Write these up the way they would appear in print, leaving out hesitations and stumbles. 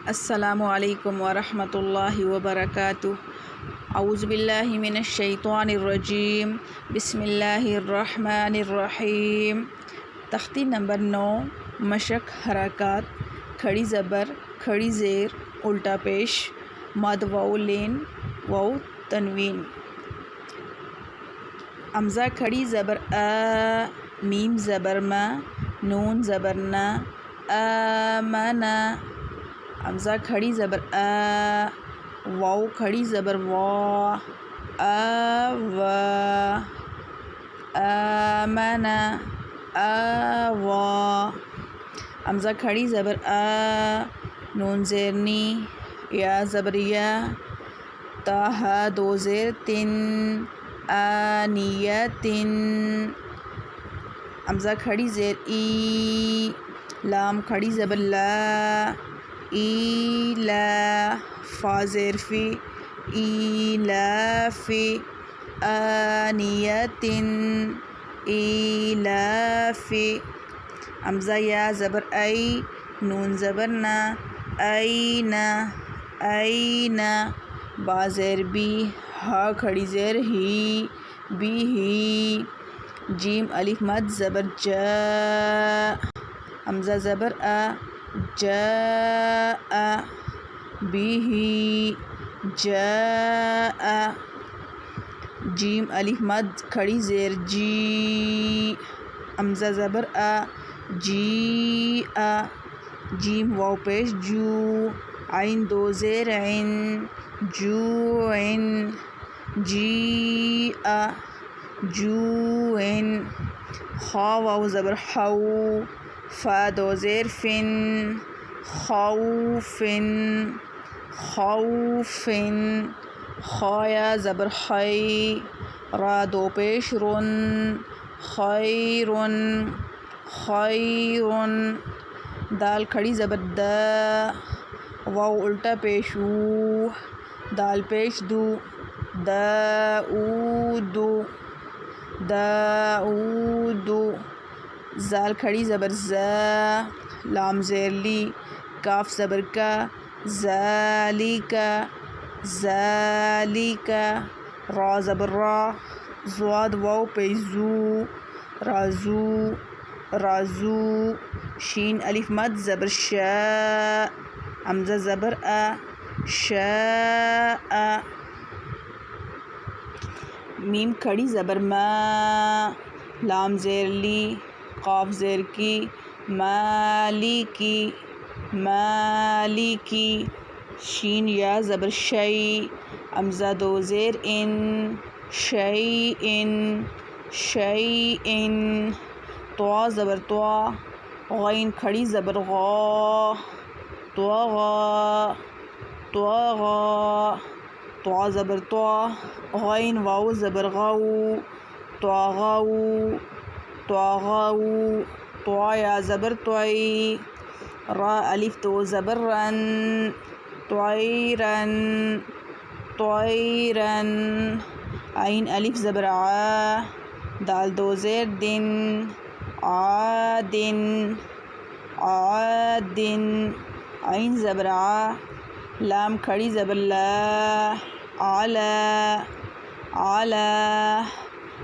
السلام علیکم ورحمۃ اللہ وبرکاتہ۔ اعوذ باللہ من الشیطان الرجیم، بسم اللہ الرحمن الرحیم۔ تختی نمبر 9، مشق حرکات: کھڑی زبر، کھڑی زیر، الٹا پیش، مد واو لین، واو تنوین۔ حمزہ کھڑی زبر آ، میم زبر ما، نون زبر نا، آمنا۔ حمزہ کھڑی زبر آ، واو کھڑی زبر وا، آوا، آمنا، آوا۔ حمزہ کھڑی زبر آ، نون زیر نی، یا زبر یا، تا ہا دو زیر تن، آنیتن۔ حمزہ کھڑی زیر ای، لام کھڑی زبر لا، ایلا، فا زیر فی، ایلافی، آنیتن، ایلافی۔ حمزہ یا زبر ای، نون زبر نا، اینا، اینا، با زیر بی، ہا کھڑی زیر ہی، بی ہی۔ جیم الف مد زبر جا، حمزہ زبر آ، جاء، بہ، جاء۔ جیم الف مد کھڑی زیر جی، حمزہ زبر آ، جیء۔ جیم واو پیش جو، عین دو زیر عن، جوعن، جیء، جوعن۔ خا واو زبر حو، فا دو زیر فن، خوفن، خوفن۔ خا یا زبر خی، را دو پیش رن، خیرن، خیرن۔ دال کھڑی زبر دا، واو الٹا پیش وو، دال پیش دو، داؤد، داؤد۔ زال کھڑی زبر زا، لام زیر لی، کاف زبر کا، ذالک، ذالک۔ را زبر را، ضاد واو پیش زو، رازو، رازو۔ شین الف مد زبر شا، حمزہ زبر آ، شاء۔ میم کھڑی زبر ما، لام زیر لی، قاف زیر کی، مالکی، مالکی۔ شین یا زبر شی، حمزہ دو زیر ان، شیئن، شیئن۔ طوا زبر طوا، غین کھڑی زبر غا، طغا، طغا۔ طوا زبر طوا، غین واو زبر غو، طغو، طغو۔ طوا یا زبر طوی، را الف دو زبر رن، طیرن، طیرن۔ عین الف زبر ع، دال دو زیر دن، عادن، عادن۔ عین زبر ع، لام کھڑی زبر لا، علا، علا۔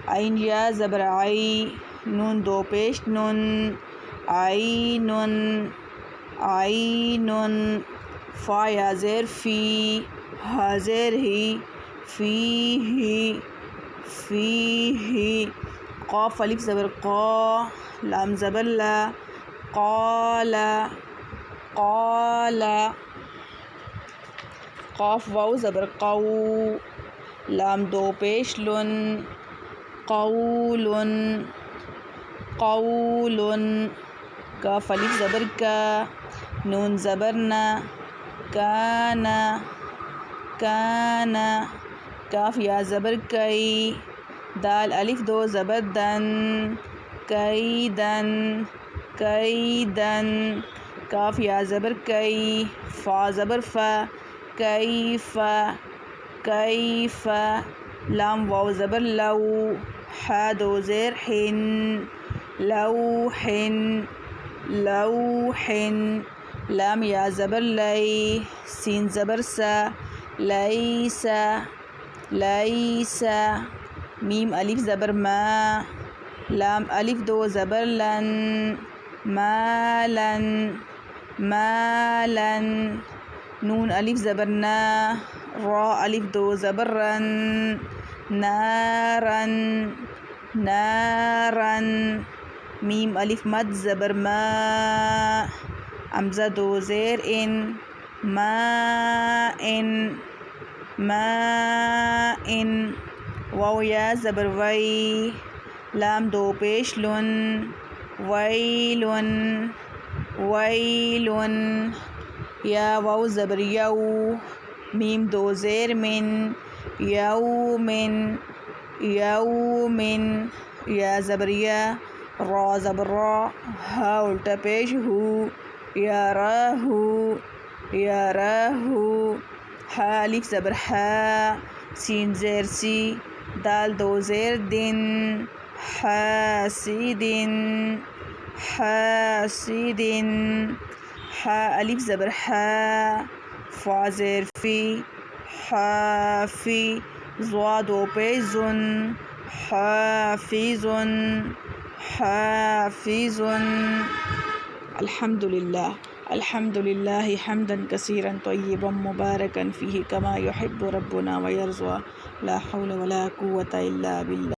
عین یا زبر عی، نون دو پیش نن، عینن، عینن۔ فا یا زیر فی، ہا زیر ہی، فیہ، فیہ۔ قاف الف زبر قا، لام زبر لا، قال، قال۔ قاف واو زبر قو، لام دو پیش لن، قولن، قولن۔ کاف الف زبر کا، نون زبر نا، کانا، کانا۔ کاف یا زبر کئی، دال الف دو زبر دن، کیدن، کیدن۔ کاف یا زبر کئی، فا زبر فا، کیف، کیف۔ لام واو زبر لو، حا دو زیر حن لوح لوح لام یا زبر لی سین زبر سا لیس لیس میم الف زبر ما لام الف دو زبر لن مالن مالن نون الف زبر نا را الف دو زبر رن نارن نارن میم الف مد زبر ما حمزہ دو زیر ان ما ان ما ان واو یا زبر وی لام دو پیش لن ویلن ویلن یا واو زبر یو میم دو زیر من یومن یومن یا زبر یا را زبر را ہا الٹا پیش ہو یا راہو یا راہو ہا الف زبر ہا سین زیر سی دال دو زیر دن حاسدن حاسدن حا الف زبر حا فا زیر فی حافی ضا دو پیش زن حافظن حافظن الحمد لله حمدا كثيرا طيبا مباركا فيه كما يحب ربنا ويرضى لا حول ولا قوة إلا بالله.